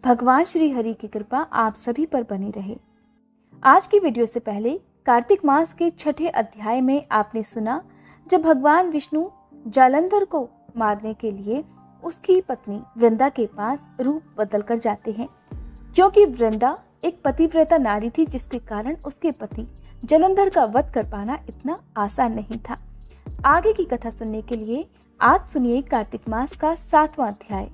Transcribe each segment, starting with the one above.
भगवान श्री हरि की कृपा आप सभी पर बनी रहे। आज की वीडियो से पहले कार्तिक मास के छठे अध्याय में आपने सुना जब भगवान विष्णु जालंधर को मारने के लिए उसकी पत्नी वृंदा के पास रूप बदल कर जाते हैं, क्योंकि वृंदा एक पतिव्रता नारी थी, जिसके कारण उसके पति जालंधर का वध कर पाना इतना आसान नहीं था। आगे की कथा सुनने के लिए आज सुनिए कार्तिक मास का 7वां अध्याय।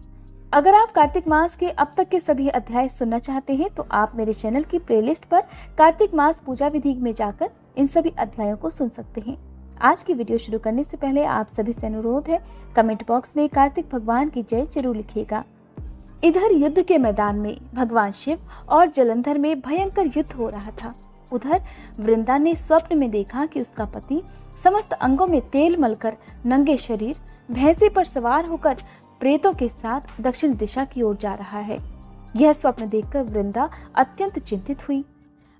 अगर आप कार्तिक मास के अब तक के सभी अध्याय सुनना चाहते हैं तो आप मेरे चैनल की प्लेलिस्ट पर कार्तिक मास पूजा विधि में जाकर इन सभी अध्यायों को सुन सकते हैं। आज की वीडियो शुरू करने से पहले आप सभी से अनुरोध है, कमेंट बॉक्स में कार्तिक भगवान की जय जरूर लिखिएगा। इधर युद्ध के मैदान में भगवान शिव और जालंधर में भयंकर युद्ध हो रहा था। उधर वृंदा ने स्वप्न में देखा कि उसका पति समस्त अंगों में तेल मलकर नंगे शरीर भैंसे पर सवार होकर प्रेतों के साथ दक्षिण दिशा की ओर जा रहा है। यह स्वप्न देखकर वृंदा अत्यंत चिंतित हुई।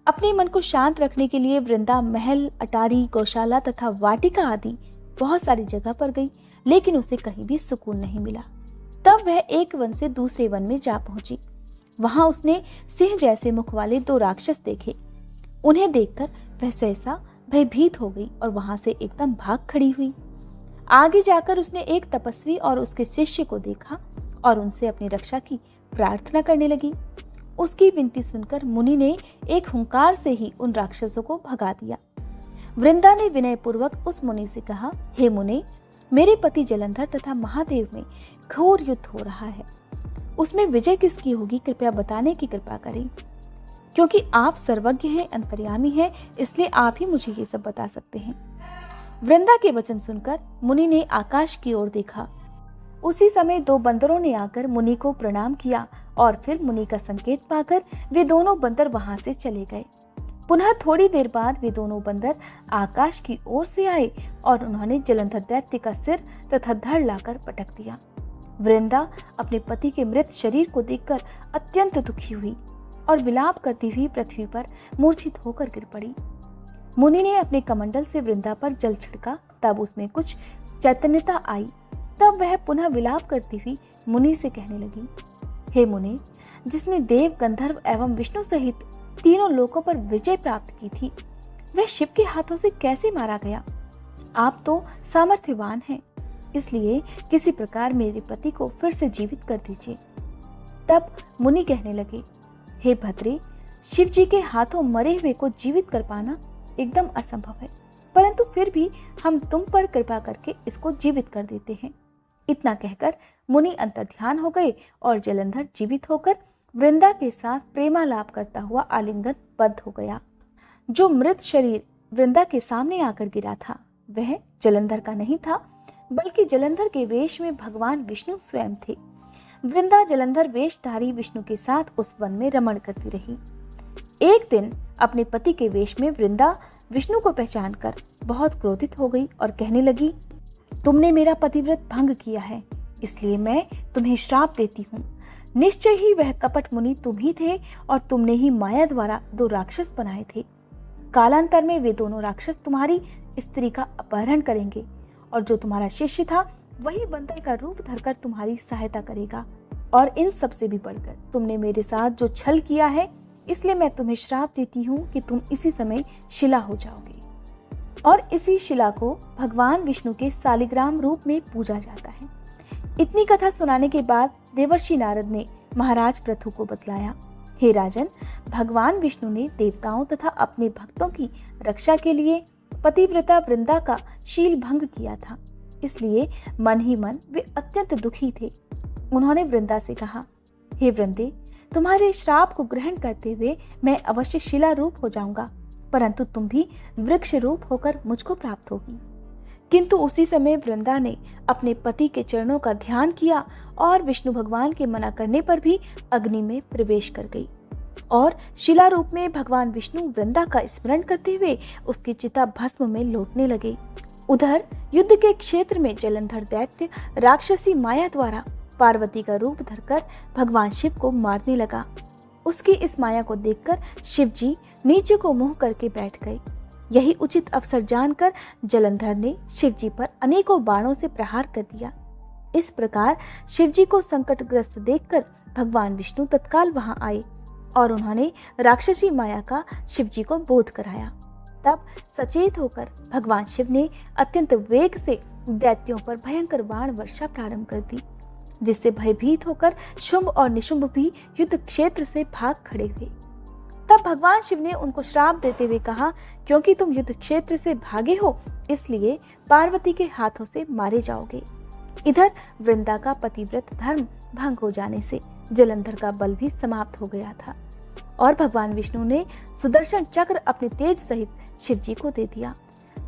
अपने मन को शांत रखने के लिए वृंदा महल, अटारी, गौशाला तथा वाटिका आदि बहुत सारी जगह पर गई, लेकिन उसे कहीं भी सुकून नहीं मिला। तब वह एक वन से दूसरे वन में जा पहुंची। वहां उसने सिंह जैसे मुख वाले 2 राक्षस देखे। उन्हें देखकर वह सहसा भयभीत हो गई और वहां से एकदम भाग खड़ी हुई। आगे जाकर उसने एक तपस्वी और उसके शिष्य को देखा और उनसे अपनी रक्षा की प्रार्थना करने लगी। उसकी विनती सुनकर मुनि ने एक हुंकार से ही उन राक्षसों को भगा दिया। वृंदा ने विनय पूर्वक उस मुनि से कहा, हे मुनि, मेरे पति जालंधर तथा महादेव में घोर युद्ध हो रहा है। उसमें विजय किसकी होगी, कृपया बताने की कृपा करें। क्योंकि आप सर्वज्ञ हैं, अंतर्यामी हैं, इसलिए आप ही मुझे ये सब बता सकते हैं। वृंदा के वचन सुनकर मुनि ने आकाश की ओर देखा। उसी समय 2 बंदरों ने आकर मुनि को प्रणाम किया और फिर मुनि का संकेत पाकर वे दोनों बंदर वहां से चले गए। पुनः थोड़ी देर बाद वे दोनों बंदर आकाश की ओर से आए और उन्होंने जालंधर दैत्य का सिर तथा धड़ लाकर पटक दिया। वृंदा अपने पति के मृत शरीर को देखकर अत्यंत दुखी हुई और विलाप करती हुई पृथ्वी पर मूर्छित होकर गिर पड़ी। मुनि ने अपने कमंडल से वृंदा पर जल छिड़का, तब उसमें कुछ चैतन्यता आई। तब वह पुनः विलाप करती हुई मुनि से कहने लगी, हे मुनि, जिसने देव, गंधर्व एवं विष्णु सहित तीनों लोकों पर विजय प्राप्त की थी, वह शिव के हाथों से कैसे मारा गया? आप तो सामर्थ्यवान हैं, इसलिए किसी प्रकार मेरे पति को फिर से जीवित कर दीजिए। तब मुनि कहने लगे, हे भद्रे, शिव जी के हाथों मरे हुए को जीवित कर पाना एकदम असंभव है, परंतु फिर भी हम तुम पर कृपा करके इसको जीवित कर देते हैं। इतना कहकर मुनि अंतर्ध्यान हो गए और जालंधर जीवित होकर वृंदा के साथ प्रेमालाप करता हुआ आलिंगनबद्ध हो गया। जो मृत शरीर वृंदा के सामने आकर गिरा था वह जालंधर का नहीं था, बल्कि जालंधर के वेश में भगवान विष्णु स्वयं थे। वृंदा जालंधर वेशधारी विष्णु के साथ उस वन में रमण करती रही। एक दिन अपने पति के वेश में वृंदा विष्णु को पहचानकर बहुत क्रोधित हो गई और कहने लगी, तुमने मेरा पतिव्रत भंग किया है, इसलिए मैं तुम्हें श्राप देती हूँ। निश्चय ही वह कपट मुनि तुम ही थे और तुमने ही माया द्वारा 2 राक्षस बनाए थे। कालांतर में वे दोनों राक्षस तुम्हारी स्त्री का अपहरण करेंगे और जो तुम्हारा शिष्य था वही बंदर का रूप धरकर तुम्हारी सहायता करेगा। और इन सब से भी बढ़कर तुमने मेरे साथ जो छल किया है, इसलिए मैं तुम्हें श्राप देती हूँ कि तुम इसी समय शिला हो जाओगे। और इसी शिला को भगवान विष्णु के सालिग्राम रूप में पूजा जाता है। इतनी कथा सुनाने के बाद देवर्षि नारद ने महाराज पृथु को बतलाया, हे राजन, भगवान विष्णु ने देवताओं तथा अपने भक्तों की रक्षा के लिए पतिव्रता वृंदा का शील भंग किया था, इसलिए मन ही मन वे अत्यंत दुखी थे। उन्होंने वृंदा से कहा, हे वृंदे, तुम्हारे श्राप को ग्रहण करते हुए मैं अवश्य शिला रूप हो जाऊंगा, परंतु तुम भी वृक्ष रूप होकर मुझको प्राप्त होगी। किंतु उसी समय वृंदा ने अपने पति के चरणों का ध्यान किया और विष्णु भगवान के मना करने पर भी अग्नि में प्रवेश कर गई और शिला रूप में भगवान विष्णु वृंदा का स्मरण करते हुए उसकी चिता भस्म में लौटने लगे। उधर युद्ध के क्षेत्र में जालंधर दैत्य राक्षसी माया द्वारा पार्वती का रूप धरकर भगवान शिव को मारने लगा। उसकी इस माया को देखकर शिव जी नीचे को मुंह करके बैठ गए। यही उचित अवसर जानकर जालंधर ने शिव जी पर अनेकों बाणों से प्रहार कर दिया। इस प्रकार शिव जी को संकटग्रस्त देखकर भगवान विष्णु तत्काल वहां आए और उन्होंने राक्षसी माया का शिव जी को बोध कराया। तब सचेत होकर भगवान शिव ने अत्यंत वेग से दैत्यों पर भयंकर बाण वर्षा प्रारंभ कर दी, जिससे भयभीत होकर शुंभ और निशुंभ भी युद्ध क्षेत्र से भाग खड़े हुए। तब भगवान शिव ने उनको श्राप देते हुए कहा, क्योंकि तुम युद्ध क्षेत्र से भागे हो इसलिए पार्वती के हाथों से मारे जाओगे। इधर वृंदा का पतिव्रत धर्म भंग हो जाने से जलंधर का बल भी समाप्त हो गया था और भगवान विष्णु ने सुदर्शन चक्र अपने तेज सहित शिव जी को दे दिया।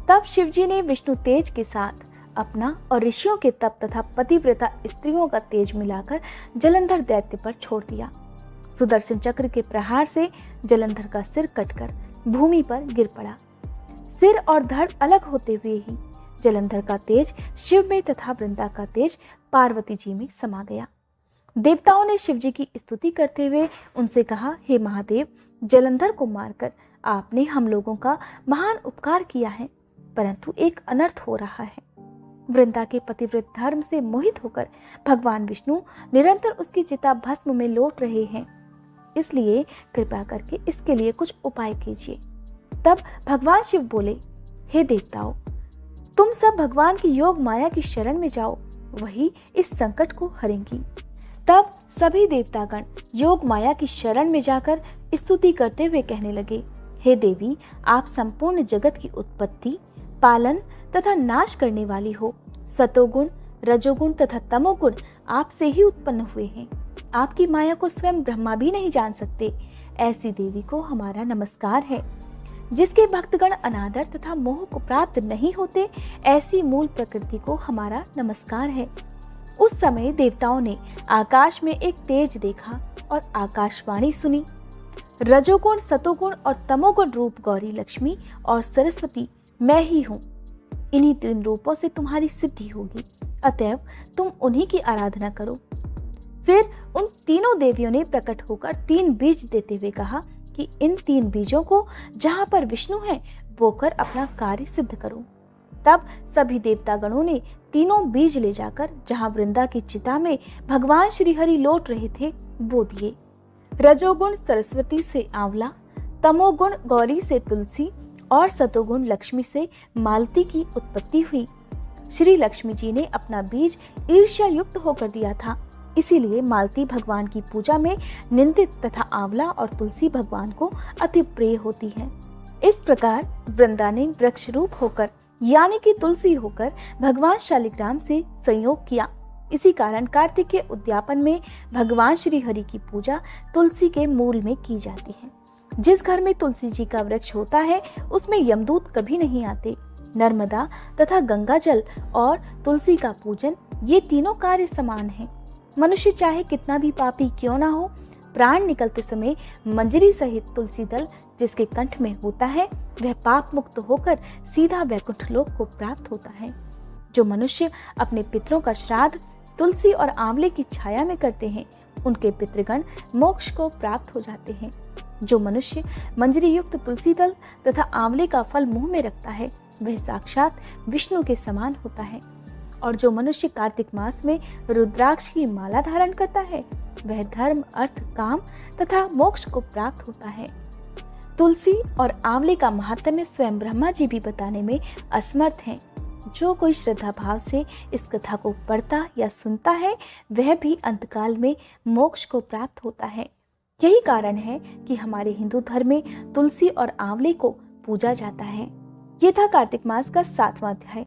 तब शिव जी ने विष्णु तेज के साथ अपना और ऋषियों के तप तथा पतिव्रता स्त्रियों का तेज मिलाकर जलंधर दैत्य पर छोड़ दिया। सुदर्शन चक्र के प्रहार से जलंधर का सिर कटकर भूमि पर गिर पड़ा। सिर और धड़ अलग होते हुए ही जलंधर का तेज शिव में तथा वृंदा का तेज पार्वती जी में समा गया। देवताओं ने शिव जी की स्तुति करते हुए उनसे कहा, हे महादेव, जलंधर को मारकर आपने हम लोगों का महान उपकार किया है, परंतु एक अनर्थ हो रहा है। वृंदा के पतिव्रत धर्म से मोहित होकर भगवान विष्णु निरंतर उसकी चिता भस्म में लौट रहे हैं, इसलिए कृपा करके इसके लिए कुछ उपाय कीजिए। तब भगवान शिव बोले, हे देवताओं, तुम सब भगवान की योग माया की शरण में जाओ, वही इस संकट को हरेंगी। तब सभी देवतागण योग माया की शरण में जाकर स्तुति करते हुए कहने लगे, हे देवी, आप संपूर्ण जगत की उत्पत्ति, पालन तथा नाश करने वाली हो। सतोगुण, रजोगुण तथा तमोगुण आपसे ही उत्पन्न हुए हैं। आपकी माया को स्वयं ब्रह्मा भी नहीं जान सकते। ऐसी देवी को हमारा नमस्कार है। जिसके भक्तगण अनादर तथा मोह को प्राप्त नहीं होते, ऐसी मूल प्रकृति को हमारा नमस्कार है। उस समय देवताओं ने आकाश में एक तेज देखा और आकाशवाणी सुनी, रजोगुण, सतोगुण और तमोगुण रूप गौरी, लक्ष्मी और सरस्वती मैं ही हूँ। इन्हीं 3 रूपों से तुम्हारी सिद्धि होगी, अतएव तुम उन्हीं की आराधना करो। फिर उन तीनों देवियों ने प्रकट होकर 3 बीज देते हुए कहा कि इन 3 बीजों को जहाँ पर विष्णु है बोकर अपना कार्य सिद्ध करो। तब सभी देवतागणों ने तीनों बीज ले जाकर जहाँ वृंदा की चिता में भगवान श्री हरि लौट रहे थे बो दिए। रजोगुण सरस्वती से आंवला, तमोगुण गौरी से तुलसी और सतोगुण लक्ष्मी से मालती की उत्पत्ति हुई। श्री लक्ष्मी जी ने अपना बीज ईर्ष्या युक्त होकर दिया था, इसीलिए मालती भगवान की पूजा में निंदित तथा आंवला और तुलसी भगवान को अति प्रिय होती है। इस प्रकार वृंदा ने वृक्ष रूप होकर यानी कि तुलसी होकर भगवान शालिग्राम से संयोग किया। इसी कारण कार्तिक के उद्यापन में भगवान श्री हरि की पूजा तुलसी के मूल में की जाती है। जिस घर में तुलसी जी का वृक्ष होता है उसमें यमदूत कभी नहीं आते। नर्मदा तथा गंगा जल और तुलसी का पूजन, ये तीनों कार्य समान हैं। मनुष्य चाहे कितना भी पापी क्यों ना हो, प्राण निकलते समय मंजरी सहित तुलसी दल जिसके कंठ में होता है वह पाप मुक्त होकर सीधा वैकुंठ लोक को प्राप्त होता है। जो मनुष्य अपने पितरों का श्राद्ध तुलसी और आंवले की छाया में करते हैं उनके पितृगण मोक्ष को प्राप्त हो जाते हैं। जो मनुष्य मंजरी युक्त तुलसी दल तथा आंवले का फल मुंह में रखता है वह साक्षात विष्णु के समान होता है। और जो मनुष्य कार्तिक मास में रुद्राक्ष की माला धारण करता है वह धर्म, अर्थ, काम तथा मोक्ष को प्राप्त होता है। तुलसी और आंवले का महात्म्य स्वयं ब्रह्मा जी भी बताने में असमर्थ हैं। जो कोई श्रद्धा भाव से इस कथा को पढ़ता या सुनता है वह भी अंतकाल में मोक्ष को प्राप्त होता है। यही कारण है कि हमारे हिंदू धर्म में तुलसी और आंवले को पूजा जाता है। ये था कार्तिक मास का 7वां अध्याय।